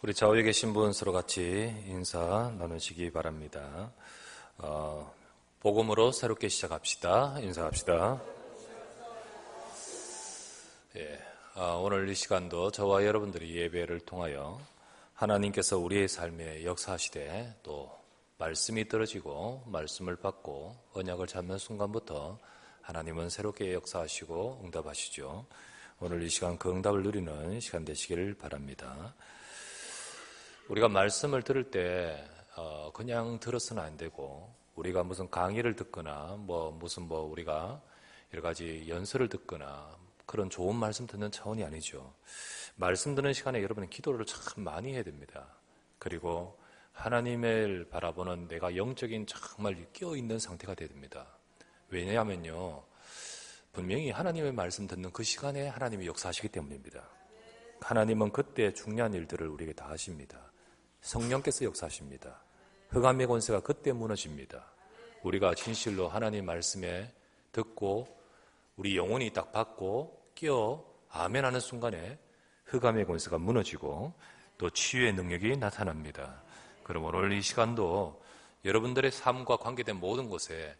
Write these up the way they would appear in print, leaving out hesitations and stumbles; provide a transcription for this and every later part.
우리 좌우에 계신 분 서로 같이 인사 나누시기 바랍니다. 복음으로 새롭게 시작합시다. 인사합시다. 오늘 이 시간도 저와 여러분들이 예배를 통하여 하나님께서 우리의 삶에 역사하시되 또 말씀이 떨어지고 말씀을 받고 언약을 잡는 순간부터 하나님은 새롭게 역사하시고 응답하시죠. 오늘 이 시간 그 응답을 누리는 시간 되시기를 바랍니다. 우리가 말씀을 들을 때 그냥 들어서는 안 되고 우리가 무슨 강의를 듣거나 우리가 여러 가지 연설을 듣거나 그런 좋은 말씀 듣는 차원이 아니죠. 말씀 듣는 시간에 여러분은 기도를 참 많이 해야 됩니다. 그리고 하나님을 바라보는 내가 영적인 정말 깨어있는 상태가 돼야 됩니다. 왜냐하면요, 분명히 하나님의 말씀 듣는 그 시간에 하나님이 역사하시기 때문입니다. 하나님은 그때 중요한 일들을 우리에게 다 하십니다. 성령께서 역사하십니다. 흑암의 권세가 그때 무너집니다. 우리가 진실로 하나님 말씀에 듣고 우리 영혼이 딱 받고 깨어 아멘 하는 순간에 흑암의 권세가 무너지고 또 치유의 능력이 나타납니다. 그럼 오늘 이 시간도 여러분들의 삶과 관계된 모든 곳에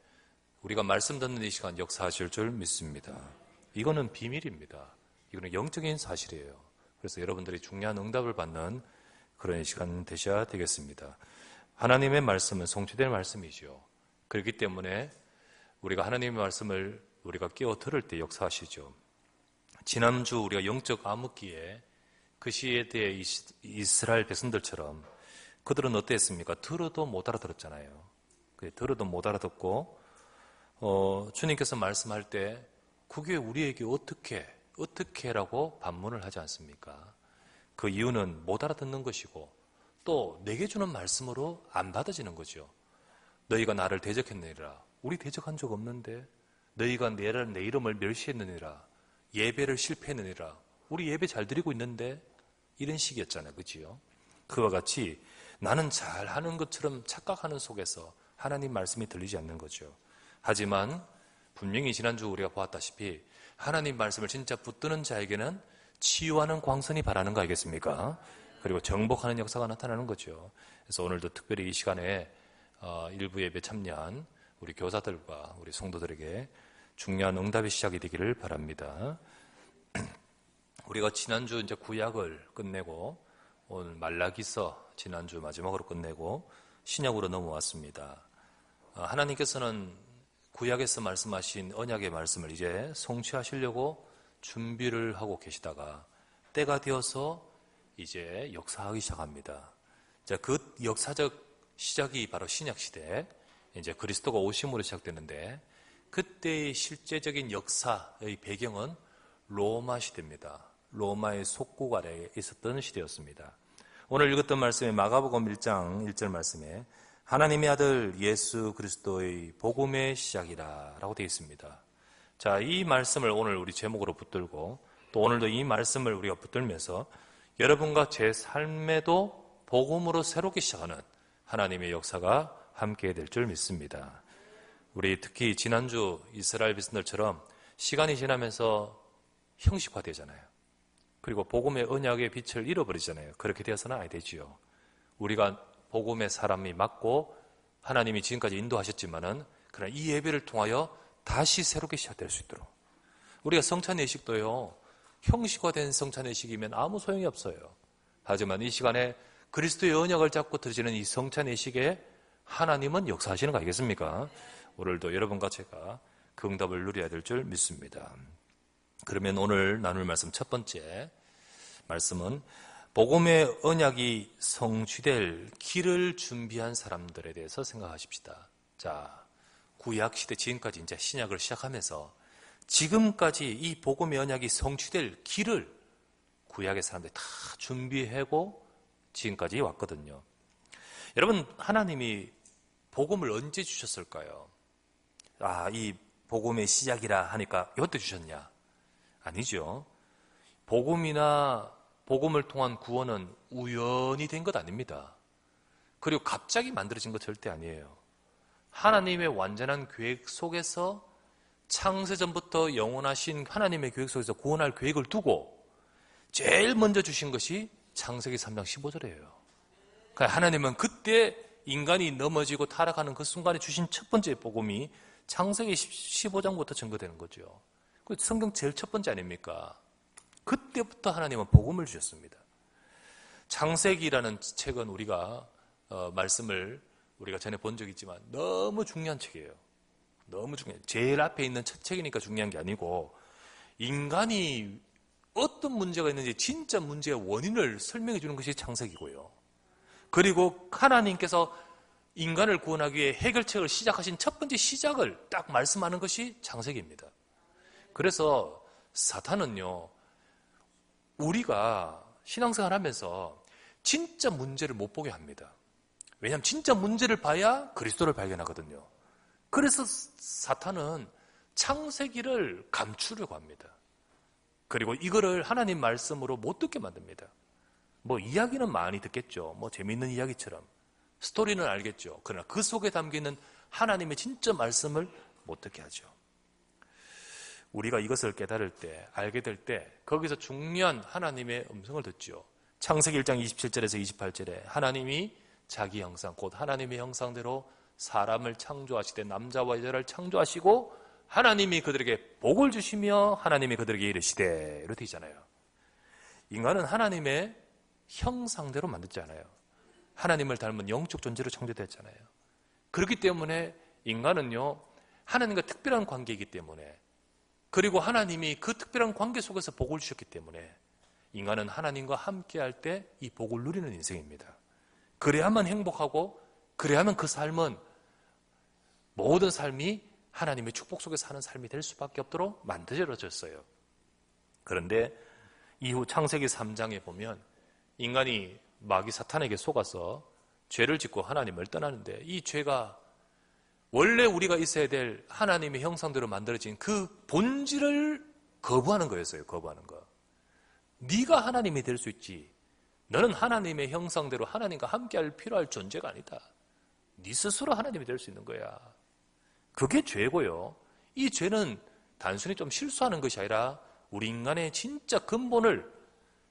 우리가 말씀 듣는 이 시간 역사하실 줄 믿습니다. 이거는 비밀입니다. 이거는 영적인 사실이에요. 그래서 여러분들이 중요한 응답을 받는 그런 시간 되셔야 되겠습니다. 하나님의 말씀은 성취될 말씀이죠. 그렇기 때문에 우리가 하나님의 말씀을 우리가 깨어 들을 때 역사하시죠. 지난주 우리가 영적 암흑기에 그 시대의 이스라엘 백성들처럼 그들은 어땠습니까? 들어도 못 알아들었잖아요. 들어도 못 알아듣고 주님께서 말씀할 때 그게 우리에게 어떻게라고 반문을 하지 않습니까? 그 이유는 못 알아듣는 것이고 또 내게 주는 말씀으로 안 받아지는 거죠. 너희가 나를 대적했느니라. 우리 대적한 적 없는데. 너희가 내 이름을 멸시했느니라. 예배를 실패했느니라. 우리 예배 잘 드리고 있는데. 이런 식이었잖아요. 그치요? 그와 같이 나는 잘하는 것처럼 착각하는 속에서 하나님 말씀이 들리지 않는 거죠. 하지만 분명히 지난주 우리가 보았다시피 하나님 말씀을 진짜 붙드는 자에게는 치유하는 광선이 바라는 거 아니겠습니까? 그리고 정복하는 역사가 나타나는 거죠. 그래서 오늘도 특별히 이 시간에 일부 예배 참여한 우리 교사들과 우리 성도들에게 중요한 응답의 시작이 되기를 바랍니다. 우리가 지난주 이제 구약을 끝내고 오늘 말라기서 지난주 마지막으로 끝내고 신약으로 넘어왔습니다. 하나님께서는 구약에서 말씀하신 언약의 말씀을 이제 성취하시려고 준비를 하고 계시다가 때가 되어서 이제 역사하기 시작합니다. 자, 그 역사적 시작이 바로 신약시대, 이제 그리스도가 오심으로 시작되는데 그때의 실제적인 역사의 배경은 로마 시대입니다. 로마의 속국 아래에 있었던 시대였습니다. 오늘 읽었던 말씀에 마가복음 1장 1절 말씀에 하나님의 아들 예수 그리스도의 복음의 시작이라 라고 되어 있습니다. 자, 이 말씀을 오늘 우리 제목으로 붙들고 또 오늘도 이 말씀을 우리가 붙들면서 여러분과 제 삶에도 복음으로 새롭게 시작하는 하나님의 역사가 함께 될 줄 믿습니다. 우리 특히 지난주 이스라엘 백성들처럼 시간이 지나면서 형식화되잖아요. 그리고 복음의 언약의 빛을 잃어버리잖아요. 그렇게 되어서는 아니 되지요. 우리가 복음의 사람이 맞고 하나님이 지금까지 인도하셨지만은 그러나 이 예배를 통하여 다시 새롭게 시작될 수 있도록 우리가 성찬예식도요, 형식화된 성찬예식이면 아무 소용이 없어요. 하지만 이 시간에 그리스도의 언약을 잡고 드리는 이 성찬예식에 하나님은 역사하시는 거 아니겠습니까? 오늘도 여러분과 제가 그 응답을 누려야 될 줄 믿습니다. 그러면 오늘 나눌 말씀 첫 번째 말씀은 복음의 언약이 성취될 길을 준비한 사람들에 대해서 생각하십시다. 자, 구약시대 지금까지 이제 신약을 시작하면서 지금까지 이 복음의 언약이 성취될 길을 구약의 사람들이 다 준비하고 지금까지 왔거든요. 여러분, 하나님이 복음을 언제 주셨을까요? 이 복음의 시작이라 하니까 이것도 주셨냐? 아니죠. 복음을 통한 구원은 우연히 된 것 아닙니다. 그리고 갑자기 만들어진 것 절대 아니에요. 하나님의 완전한 계획 속에서 창세전부터 영원하신 하나님의 계획 속에서 구원할 계획을 두고 제일 먼저 주신 것이 창세기 3장 15절이에요. 그러니까 하나님은 그때 인간이 넘어지고 타락하는 그 순간에 주신 첫 번째 복음이 창세기 15장부터 증거되는 거죠. 그 성경 제일 첫 번째 아닙니까? 그때부터 하나님은 복음을 주셨습니다. 창세기라는 책은 우리가 말씀을 우리가 전에 본 적이 있지만 너무 중요한 책이에요. 너무 중요해요. 제일 앞에 있는 첫 책이니까 중요한 게 아니고 인간이 어떤 문제가 있는지 진짜 문제의 원인을 설명해 주는 것이 창세기고요. 그리고 하나님께서 인간을 구원하기 위해 해결책을 시작하신 첫 번째 시작을 딱 말씀하는 것이 창세기입니다. 그래서 사탄은요, 우리가 신앙생활 하면서 진짜 문제를 못 보게 합니다. 왜냐하면 진짜 문제를 봐야 그리스도를 발견하거든요. 그래서 사탄은 창세기를 감추려고 합니다. 그리고 이거를 하나님 말씀으로 못 듣게 만듭니다. 뭐 이야기는 많이 듣겠죠. 뭐 재미있는 이야기처럼 스토리는 알겠죠. 그러나 그 속에 담겨있는 하나님의 진짜 말씀을 못 듣게 하죠. 우리가 이것을 깨달을 때, 알게 될 때 거기서 중요한 하나님의 음성을 듣죠. 창세기 1장 27절에서 28절에 하나님이 자기 형상, 곧 하나님의 형상대로 사람을 창조하시되 남자와 여자를 창조하시고 하나님이 그들에게 복을 주시며 하나님이 그들에게 이르시되 이렇게 있잖아요. 인간은 하나님의 형상대로 만들지 않아요. 하나님을 닮은 영적 존재로 창조됐잖아요. 그렇기 때문에 인간은요, 하나님과 특별한 관계이기 때문에, 그리고 하나님이 그 특별한 관계 속에서 복을 주셨기 때문에 인간은 하나님과 함께할 때 이 복을 누리는 인생입니다. 그래야만 행복하고 그래야만 그 삶은 모든 삶이 하나님의 축복 속에 사는 삶이 될 수밖에 없도록 만들어졌어요. 그런데 이후 창세기 3장에 보면 인간이 마귀 사탄에게 속아서 죄를 짓고 하나님을 떠나는데 이 죄가 원래 우리가 있어야 될 하나님의 형상대로 만들어진 그 본질을 거부하는 거였어요. 거부하는 거. 네가 하나님이 될 수 있지. 너는 하나님의 형상대로 하나님과 함께할 필요할 존재가 아니다. 네 스스로 하나님이 될 수 있는 거야. 그게 죄고요. 이 죄는 단순히 좀 실수하는 것이 아니라 우리 인간의 진짜 근본을,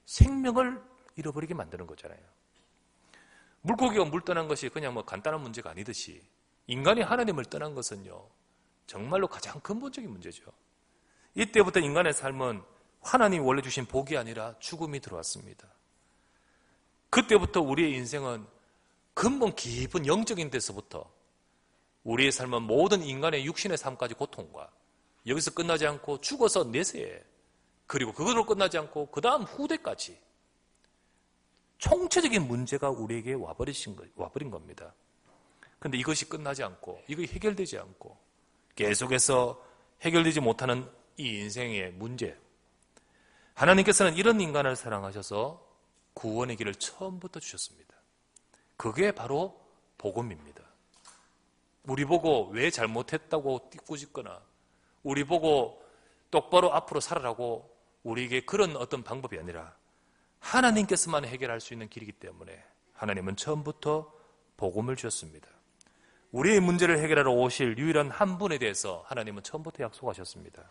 생명을 잃어버리게 만드는 거잖아요. 물고기가 물 떠난 것이 그냥 뭐 간단한 문제가 아니듯이 인간이 하나님을 떠난 것은요, 정말로 가장 근본적인 문제죠. 이때부터 인간의 삶은 하나님이 원래 주신 복이 아니라 죽음이 들어왔습니다. 그때부터 우리의 인생은 근본 깊은 영적인 데서부터 우리의 삶은 모든 인간의 육신의 삶까지 고통과 여기서 끝나지 않고 죽어서 내세에, 그리고 그것으로 끝나지 않고 그 다음 후대까지 총체적인 문제가 우리에게 와버린 겁니다. 그런데 이것이 끝나지 않고 이것이 해결되지 않고 계속해서 해결되지 못하는 이 인생의 문제, 하나님께서는 이런 인간을 사랑하셔서 구원의 길을 처음부터 주셨습니다. 그게 바로 복음입니다. 우리 보고 왜 잘못했다고 꾸짖거나 우리 보고 똑바로 앞으로 살아라고 우리에게 그런 어떤 방법이 아니라 하나님께서만 해결할 수 있는 길이기 때문에 하나님은 처음부터 복음을 주셨습니다. 우리의 문제를 해결하러 오실 유일한 한 분에 대해서 하나님은 처음부터 약속하셨습니다.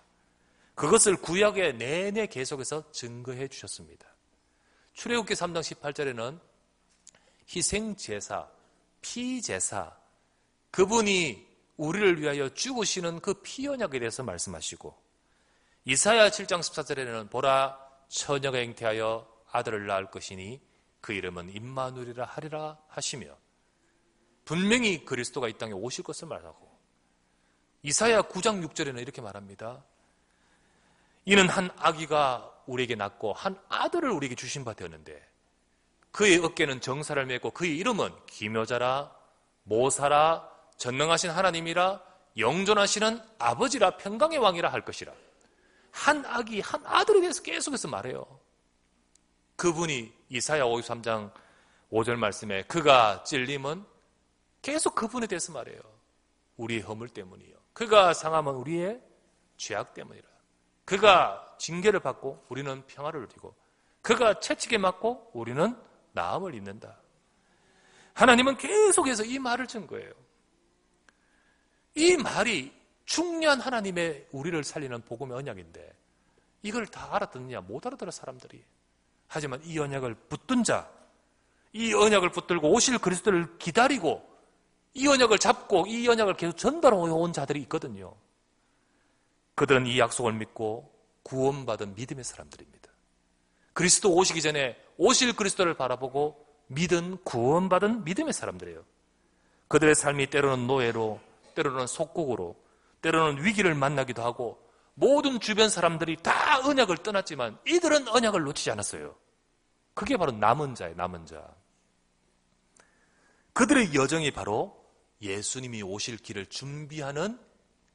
그것을 구약의 내내 계속해서 증거해 주셨습니다. 출애굽기 3장 18절에는 희생제사, 피제사, 그분이 우리를 위하여 죽으시는 그 피언약에 대해서 말씀하시고, 이사야 7장 14절에는 보라 처녀가 잉태하여 아들을 낳을 것이니 그 이름은 임마누엘이라 하리라 하시며 분명히 그리스도가 이 땅에 오실 것을 말하고, 이사야 9장 6절에는 이렇게 말합니다. 이는 한 아기가 우리에게 낳고 한 아들을 우리에게 주신 바 되었는데 그의 어깨는 정사를 메고 그의 이름은 기묘자라 모사라 전능하신 하나님이라 영존하시는 아버지라 평강의 왕이라 할 것이라. 한 아기, 한 아들에 대해서 계속해서 말해요. 그분이 이사야 53장 5절 말씀에 그가 찔림은 계속 그분에 대해서 말해요. 우리의 허물 때문이요. 그가 상함은 우리의 죄악 때문이라. 그가 징계를 받고 우리는 평화를 누리고 그가 채찍에 맞고 우리는 나음을 입는다. 하나님은 계속해서 이 말을 준 거예요. 이 말이 중요한 하나님의 우리를 살리는 복음의 언약인데 이걸 다 알아듣느냐? 못 알아들어 사람들이. 하지만 이 언약을 붙든 자, 이 언약을 붙들고 오실 그리스도를 기다리고 이 언약을 잡고 이 언약을 계속 전달해 온 자들이 있거든요. 그들은 이 약속을 믿고 구원받은 믿음의 사람들입니다. 그리스도 오시기 전에 오실 그리스도를 바라보고 믿은 구원받은 믿음의 사람들이에요. 그들의 삶이 때로는 노예로, 때로는 속국으로, 때로는 위기를 만나기도 하고 모든 주변 사람들이 다 언약을 떠났지만 이들은 언약을 놓치지 않았어요. 그게 바로 남은 자예요. 남은 자. 그들의 여정이 바로 예수님이 오실 길을 준비하는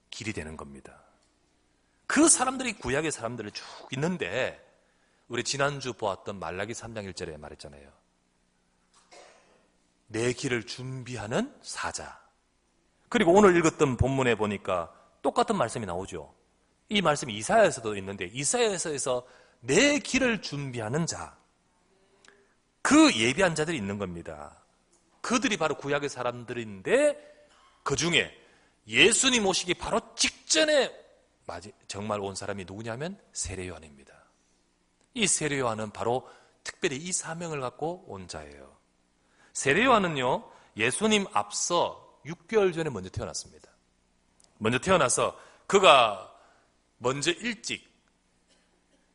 길이 되는 겁니다. 그 사람들이 구약의 사람들이 쭉 있는데 우리 지난주 보았던 말라기 3장 1절에 말했잖아요. 내 길을 준비하는 사자. 그리고 오늘 읽었던 본문에 보니까 똑같은 말씀이 나오죠. 이 말씀이 이사야에서도 있는데 이사야에서 내 길을 준비하는 자, 그 예비한 자들이 있는 겁니다. 그들이 바로 구약의 사람들인데 그 중에 예수님 오시기 바로 직전에 정말 온 사람이 누구냐면 세례 요한입니다. 이 세례 요한은 바로 특별히 이 사명을 갖고 온 자예요. 세례 요한은요, 예수님 앞서 6개월 전에 먼저 태어났습니다. 먼저 태어나서 그가 먼저 일찍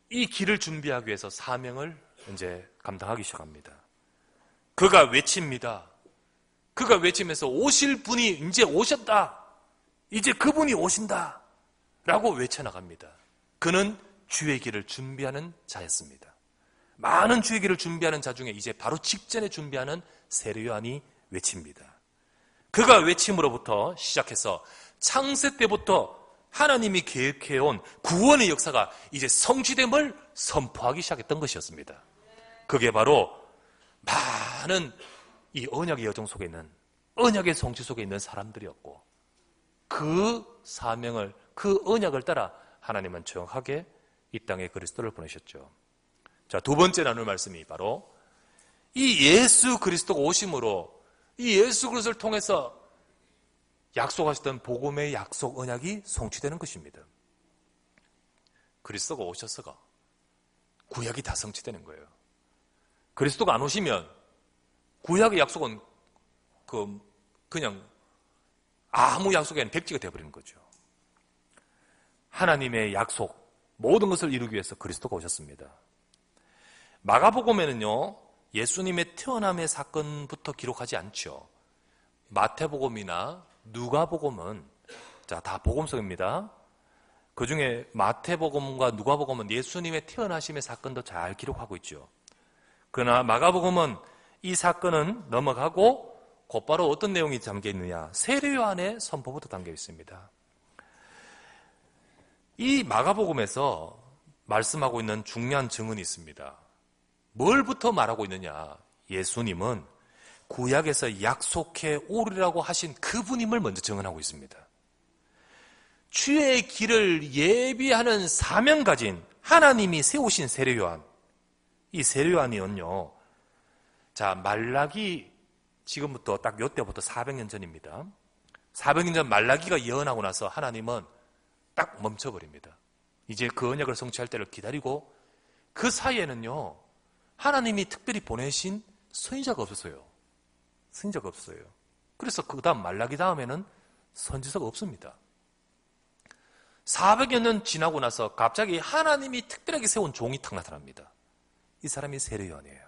이 길을 준비하기 위해서 사명을 이제 감당하기 시작합니다. 그가 외칩니다. 그가 외치면서 오실 분이 이제 오셨다. 이제 그분이 오신다. 라고 외쳐나갑니다. 그는 주의 길을 준비하는 자였습니다. 많은 주의 길을 준비하는 자 중에 이제 바로 직전에 준비하는 세례 요한이 외칩니다. 그가 외침으로부터 시작해서 창세 때부터 하나님이 계획해온 구원의 역사가 이제 성취됨을 선포하기 시작했던 것이었습니다. 그게 바로 많은 이 언약의 여정 속에 있는, 언약의 성취 속에 있는 사람들이었고 그 사명을, 그 언약을 따라 하나님은 정확하게 이 땅에 그리스도를 보내셨죠. 자, 두 번째 나눌 말씀이 바로 이 예수 그리스도가 오심으로 이 예수 그리스도를 통해서 약속하셨던 복음의 약속 언약이 성취되는 것입니다. 그리스도가 오셔서가 구약이 다 성취되는 거예요. 그리스도가 안 오시면 구약의 약속은 그냥 아무 약속이 아닌 백지가 되어버리는 거죠. 하나님의 약속, 모든 것을 이루기 위해서 그리스도가 오셨습니다. 마가복음에는요, 예수님의 태어남의 사건부터 기록하지 않죠. 마태복음이나 누가복음은 다 복음서입니다. 그 중에 마태복음과 누가복음은 예수님의 태어나심의 사건도 잘 기록하고 있죠. 그러나 마가복음은 이 사건은 넘어가고 곧바로 어떤 내용이 담겨 있느냐, 세례 요한의 선포부터 담겨 있습니다. 이 마가복음에서 말씀하고 있는 중요한 증언이 있습니다. 뭘부터 말하고 있느냐, 예수님은 구약에서 약속해 오리라고 하신 그분임을 먼저 증언하고 있습니다. 주의 길을 예비하는 사명 가진 하나님이 세우신 세례 요한, 이 세례 요한이요, 말라기 지금부터 딱 요때부터 400년 전입니다. 400년 전 말라기가 예언하고 나서 하나님은 딱 멈춰버립니다. 이제 그 언약을 성취할 때를 기다리고 그 사이에는요, 하나님이 특별히 보내신 선지자가 없었어요. 선지자가 없어요. 그래서 그 다음 말라기 다음에는 선지자가 없습니다. 400여 년 지나고 나서 갑자기 하나님이 특별하게 세운 종이 탁 나타납니다. 이 사람이 세례 요한이에요.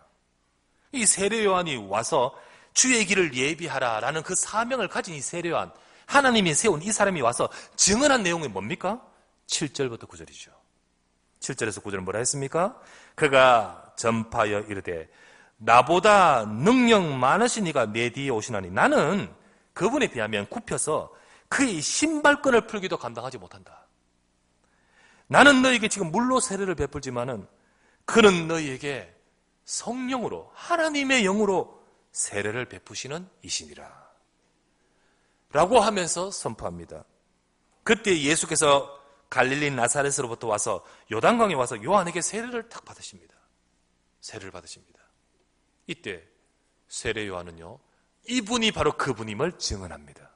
이 세례 요한이 와서 주의 길을 예비하라라는 그 사명을 가진 이 세례 요한, 하나님이 세운 이 사람이 와서 증언한 내용이 뭡니까? 7절부터 9절이죠. 7절에서 9절은 뭐라 했습니까? 그가 전파하여 이르되 나보다 능력 많으신 이가 내 뒤에 오시나니 나는 그분에 비하면 굽혀서 그의 신발끈을 풀기도 감당하지 못한다. 나는 너에게 지금 물로 세례를 베풀지만은 그는 너희에게 성령으로, 하나님의 영으로 세례를 베푸시는 이시니라 라고 하면서 선포합니다. 그때 예수께서 갈릴리 나사렛으로부터 와서 요단강에 와서 요한에게 세례를 탁 받으십니다. 세례를 받으십니다. 이때 세례 요한은요, 이분이 바로 그분임을 증언합니다.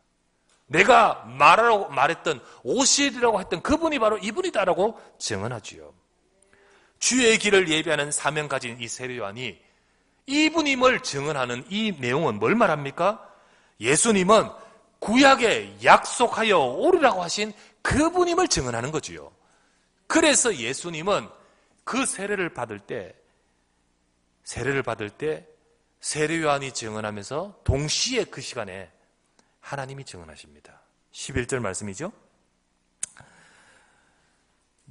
내가 말했던 오시리라고 했던 그분이 바로 이분이다라고 증언하지요. 주의 길을 예비하는 사명 가진 이 세례 요한이 이분임을 증언하는 이 내용은 뭘 말합니까? 예수님은 구약에 약속하여 오리라고 하신 그분임을 증언하는 거지요. 그래서 예수님은 그 세례를 받을 때 세례 요한이 증언하면서 동시에 그 시간에 하나님이 증언하십니다. 11절 말씀이죠.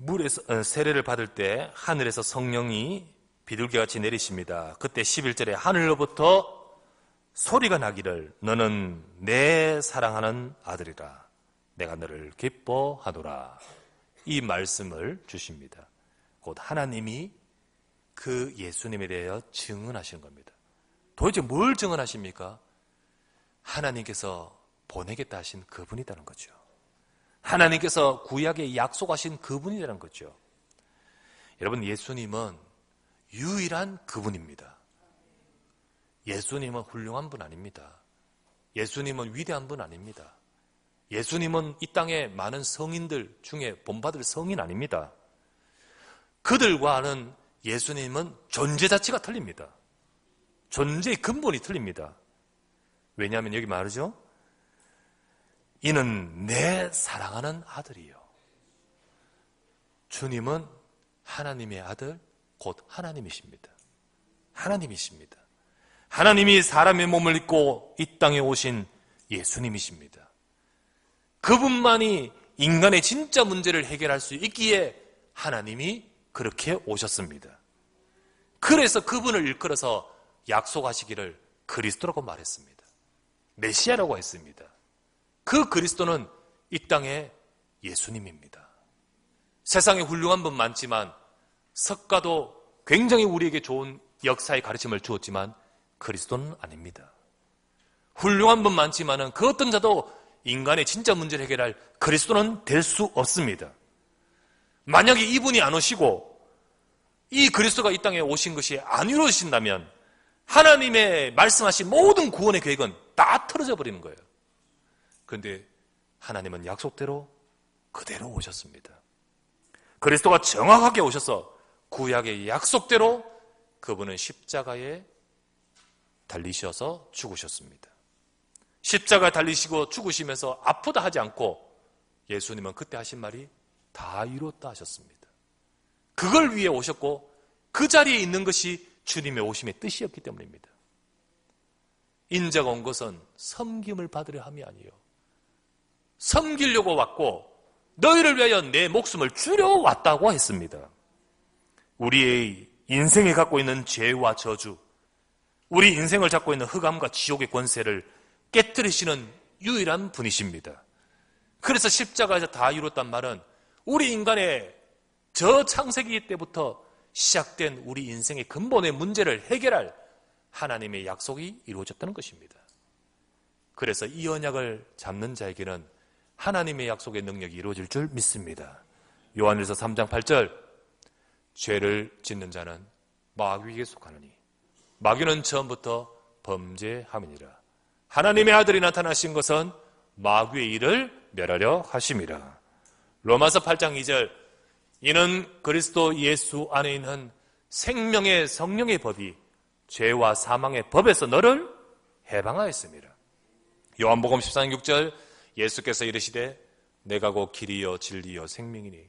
물에서 세례를 받을 때 하늘에서 성령이 비둘기같이 내리십니다. 그때 11절에 하늘로부터 소리가 나기를 너는 내 사랑하는 아들이라 내가 너를 기뻐하노라. 이 말씀을 주십니다. 곧 하나님이 그 예수님에 대하여 증언하시는 겁니다. 도대체 뭘 증언하십니까? 하나님께서 보내겠다 하신 그분이라는 거죠. 하나님께서 구약에 약속하신 그분이라는 거죠. 여러분, 예수님은 유일한 그분입니다. 예수님은 훌륭한 분 아닙니다. 예수님은 위대한 분 아닙니다. 예수님은 이 땅에 많은 성인들 중에 본받을 성인 아닙니다. 그들과는 예수님은 존재 자체가 틀립니다. 존재의 근본이 틀립니다. 왜냐하면 여기 말이죠. 이는 내 사랑하는 아들이요. 주님은 하나님의 아들, 곧 하나님이십니다. 하나님이십니다. 하나님이 사람의 몸을 입고 이 땅에 오신 예수님이십니다. 그분만이 인간의 진짜 문제를 해결할 수 있기에 하나님이 그렇게 오셨습니다. 그래서 그분을 일컬어서 약속하시기를 그리스도라고 말했습니다. 메시아라고 했습니다. 그 그리스도는 이 땅의 예수님입니다. 세상에 훌륭한 분 많지만 석가도 굉장히 우리에게 좋은 역사의 가르침을 주었지만 그리스도는 아닙니다. 훌륭한 분 많지만은 그 어떤 자도 인간의 진짜 문제를 해결할 그리스도는 될 수 없습니다. 만약에 이분이 안 오시고 이 그리스도가 이 땅에 오신 것이 안 이루어진다면 하나님의 말씀하신 모든 구원의 계획은 다 틀어져 버리는 거예요. 그런데 하나님은 약속대로 그대로 오셨습니다. 그리스도가 정확하게 오셔서 구약의 약속대로 그분은 십자가에 달리셔서 죽으셨습니다. 십자가에 달리시고 죽으시면서 아프다 하지 않고 예수님은 그때 하신 말이 다 이뤘다 하셨습니다. 그걸 위해 오셨고 그 자리에 있는 것이 주님의 오심의 뜻이었기 때문입니다. 인자가 온 것은 섬김을 받으려 함이 아니요 섬기려고 왔고 너희를 위하여 내 목숨을 주려 왔다고 했습니다. 우리의 인생에 갖고 있는 죄와 저주, 우리 인생을 잡고 있는 흑암과 지옥의 권세를 깨뜨리시는 유일한 분이십니다. 그래서 십자가에서 다 이뤘단 말은 우리 인간의 저 창세기 때부터 시작된 우리 인생의 근본의 문제를 해결할 하나님의 약속이 이루어졌다는 것입니다. 그래서 이 언약을 잡는 자에게는 하나님의 약속의 능력이 이루어질 줄 믿습니다. 요한일서 3장 8절 죄를 짓는 자는 마귀에게 속하느니 마귀는 처음부터 범죄함이니라. 하나님의 아들이 나타나신 것은 마귀의 일을 멸하려 하심이라. 로마서 8장 2절 이는 그리스도 예수 안에 있는 생명의 성령의 법이 죄와 사망의 법에서 너를 해방하였습니다. 요한복음 14장 6절 예수께서 이르시되 내가 곧 길이요 진리요 생명이니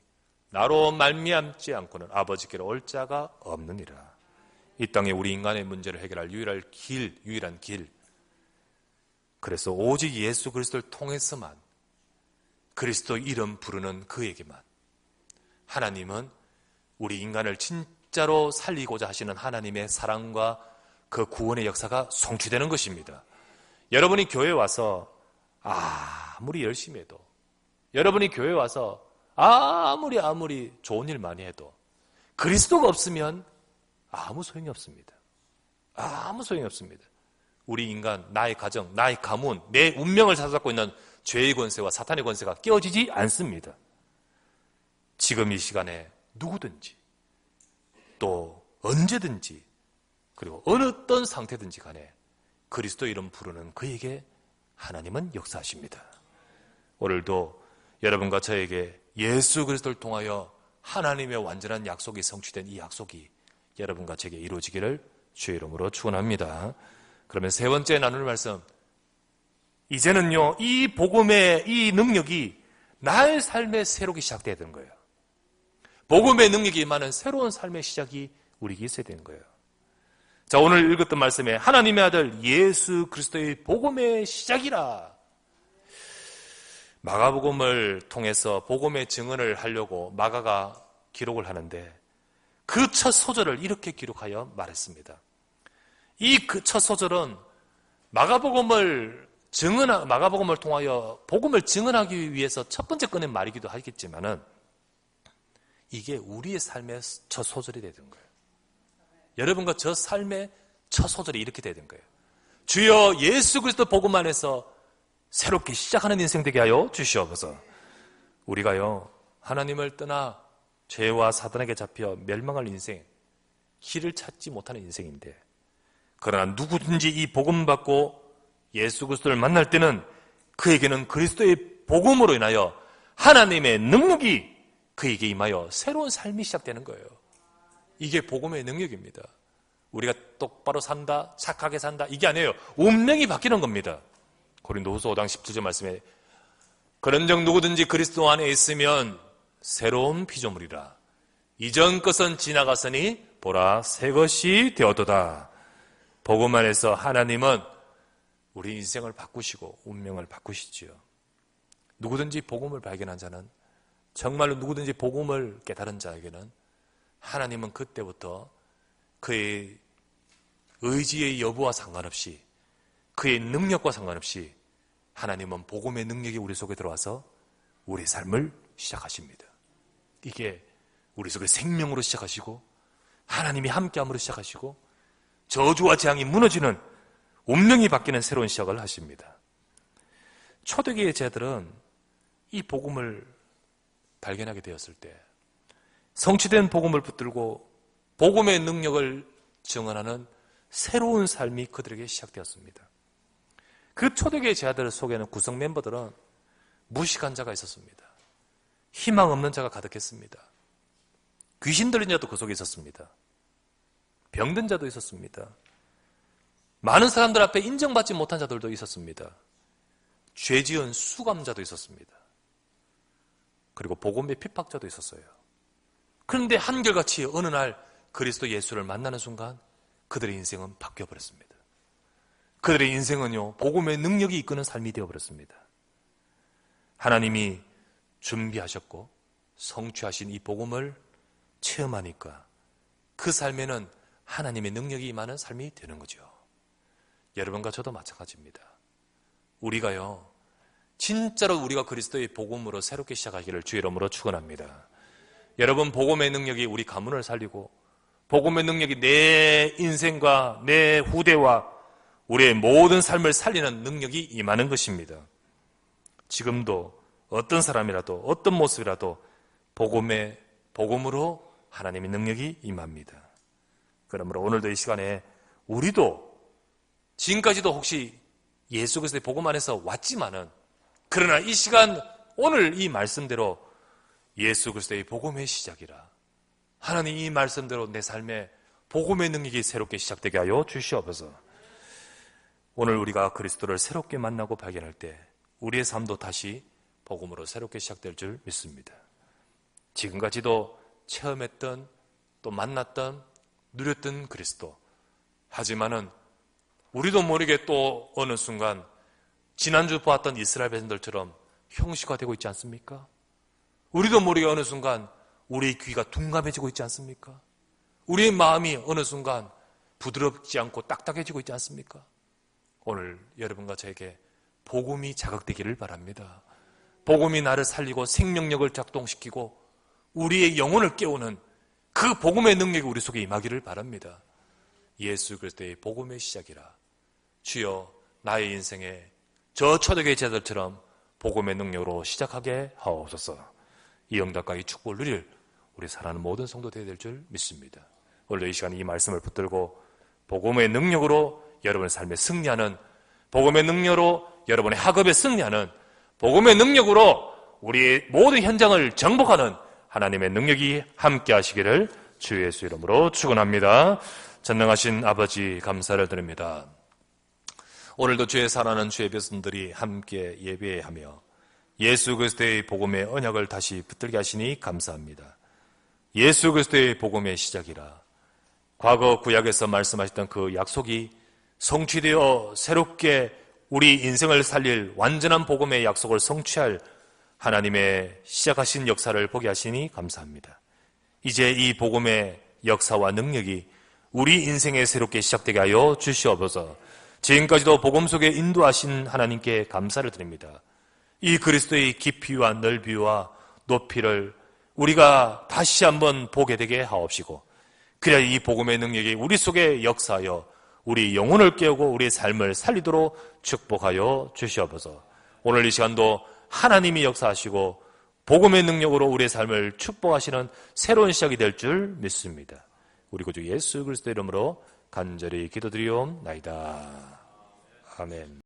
나로 말미암지 않고는 아버지께로 올 자가 없느니라. 이 땅에 우리 인간의 문제를 해결할 유일한 길. 그래서 오직 예수 그리스도를 통해서만 그리스도 이름 부르는 그에게만 하나님은 우리 인간을 진짜로 살리고자 하시는 하나님의 사랑과 그 구원의 역사가 성취되는 것입니다. 여러분이 교회에 와서 아무리 열심히 해도 여러분이 교회에 와서 아무리 좋은 일 많이 해도 그리스도가 없으면 아무 소용이 없습니다. 아무 소용이 없습니다. 우리 인간, 나의 가정, 나의 가문, 내 운명을 사로잡고 있는 죄의 권세와 사탄의 권세가 깨어지지 않습니다. 지금 이 시간에 누구든지 또 언제든지 그리고 어느 어떤 상태든지 간에 그리스도 이름 부르는 그에게 하나님은 역사하십니다. 오늘도 여러분과 저에게 예수 그리스도를 통하여 하나님의 완전한 약속이 성취된 이 약속이 여러분과 제게 이루어지기를 주의 이름으로 축원합니다. 그러면 세 번째 나눌 말씀, 이제는요 이 복음의 이 능력이 나의 삶에 새롭게 시작돼야 되는 거예요. 복음의 능력이 임하는 새로운 삶의 시작이 우리에게 있어야 되는 거예요. 자, 오늘 읽었던 말씀에 하나님의 아들 예수 그리스도의 복음의 시작이라. 마가복음을 통해서 복음의 증언을 하려고 마가가 기록을 하는데 그 첫 소절을 이렇게 기록하여 말했습니다. 이 그 첫 소절은 마가복음을 통하여 복음을 증언하기 위해서 첫 번째 꺼낸 말이기도 하겠지만은 이게 우리의 삶의 첫 소절이 되는 거예요. 여러분과 저 삶의 첫 소절이 이렇게 되는 거예요. 주여 예수 그리스도 복음 안에서 새롭게 시작하는 인생 되게 하여 주시옵소서. 우리가요 하나님을 떠나 죄와 사단에게 잡혀 멸망할 인생, 길을 찾지 못하는 인생인데, 그러나 누구든지 이 복음 받고 예수 그리스도를 만날 때는 그에게는 그리스도의 복음으로 인하여 하나님의 능력이 그에게 임하여 새로운 삶이 시작되는 거예요. 이게 복음의 능력입니다. 우리가 똑바로 산다, 착하게 산다, 이게 아니에요. 운명이 바뀌는 겁니다. 고린도후서 5장 17절 말씀에 그런즉 누구든지 그리스도 안에 있으면 새로운 피조물이라. 이전 것은 지나갔으니 보라 새 것이 되었도다. 복음 안에서 하나님은 우리 인생을 바꾸시고 운명을 바꾸시지요. 누구든지 복음을 발견한 자는, 정말로 누구든지 복음을 깨달은 자에게는 하나님은 그때부터 그의 의지의 여부와 상관없이, 그의 능력과 상관없이 하나님은 복음의 능력이 우리 속에 들어와서 우리의 삶을 시작하십니다. 이게 우리 속에 생명으로 시작하시고 하나님이 함께함으로 시작하시고 저주와 재앙이 무너지는 운명이 바뀌는 새로운 시작을 하십니다. 초대교회 제자들은 이 복음을 발견하게 되었을 때 성취된 복음을 붙들고 복음의 능력을 증언하는 새로운 삶이 그들에게 시작되었습니다. 그 초대교회 제자들 속에는 구성 멤버들은 무식한 자가 있었습니다. 희망 없는 자가 가득했습니다. 귀신 들린 자도 그 속에 있었습니다. 병든 자도 있었습니다. 많은 사람들 앞에 인정받지 못한 자들도 있었습니다. 죄 지은 수감자도 있었습니다. 그리고 복음의 핍박자도 있었어요. 그런데 한결같이 어느 날 그리스도 예수를 만나는 순간 그들의 인생은 바뀌어버렸습니다. 그들의 인생은요 복음의 능력이 이끄는 삶이 되어버렸습니다. 하나님이 준비하셨고 성취하신 이 복음을 체험하니까 그 삶에는 하나님의 능력이 임하는 삶이 되는 거죠. 여러분과 저도 마찬가지입니다. 우리가요 진짜로 우리가 그리스도의 복음으로 새롭게 시작하기를 주의 이름으로 축원합니다. 여러분, 복음의 능력이 우리 가문을 살리고 복음의 능력이 내 인생과 내 후대와 우리의 모든 삶을 살리는 능력이 임하는 것입니다. 지금도 어떤 사람이라도 어떤 모습이라도 복음으로 하나님의 능력이 임합니다. 그러므로 오늘도 이 시간에 우리도 지금까지도 혹시 예수 그리스도의 복음 안에서 왔지만은, 그러나 이 시간 오늘 이 말씀대로 예수 그리스도의 복음의 시작이라, 하나님 이 말씀대로 내 삶에 복음의 능력이 새롭게 시작되게 하여 주시옵소서. 오늘 우리가 그리스도를 새롭게 만나고 발견할 때 우리의 삶도 다시 복음으로 새롭게 시작될 줄 믿습니다. 지금까지도 체험했던, 또 만났던, 누렸던 그리스도, 하지만은 우리도 모르게 또 어느 순간 지난주 보았던 이스라엘 백성들처럼 형식화되고 있지 않습니까? 우리도 모르게 어느 순간 우리의 귀가 둔감해지고 있지 않습니까? 우리의 마음이 어느 순간 부드럽지 않고 딱딱해지고 있지 않습니까? 오늘 여러분과 저에게 복음이 자극되기를 바랍니다. 복음이 나를 살리고 생명력을 작동시키고 우리의 영혼을 깨우는 그 복음의 능력이 우리 속에 임하기를 바랍니다. 예수 그리스도의 복음의 시작이라. 주여, 나의 인생에 저 초대교회 제자들처럼 복음의 능력으로 시작하게 하옵소서. 이 응답과 이 축복을 누릴 우리 사랑하는 모든 성도 되어야 될 줄 믿습니다. 오늘도 이 시간에 이 말씀을 붙들고 복음의 능력으로 여러분의 삶에 승리하는, 복음의 능력으로 여러분의 학업에 승리하는, 복음의 능력으로 우리의 모든 현장을 정복하는 하나님의 능력이 함께 하시기를 주 예수 이름으로 축원합니다. 전능하신 아버지 감사를 드립니다. 오늘도 주의 사랑하는 주의 백성들이 함께 예배하며 예수 그리스도의 복음의 언약을 다시 붙들게 하시니 감사합니다. 예수 그리스도의 복음의 시작이라 과거 구약에서 말씀하셨던 그 약속이 성취되어 새롭게 우리 인생을 살릴 완전한 복음의 약속을 성취할 하나님의 시작하신 역사를 보게 하시니 감사합니다. 이제 이 복음의 역사와 능력이 우리 인생에 새롭게 시작되게 하여 주시옵소서. 지금까지도 복음 속에 인도하신 하나님께 감사를 드립니다. 이 그리스도의 깊이와 넓이와 높이를 우리가 다시 한번 보게 되게 하옵시고, 그래야 이 복음의 능력이 우리 속에 역사하여 우리 영혼을 깨우고 우리의 삶을 살리도록 축복하여 주시옵소서. 오늘 이 시간도 하나님이 역사하시고 복음의 능력으로 우리의 삶을 축복하시는 새로운 시작이 될 줄 믿습니다. 우리 구주 예수 그리스도 이름으로 간절히 기도드리옵나이다. 아멘.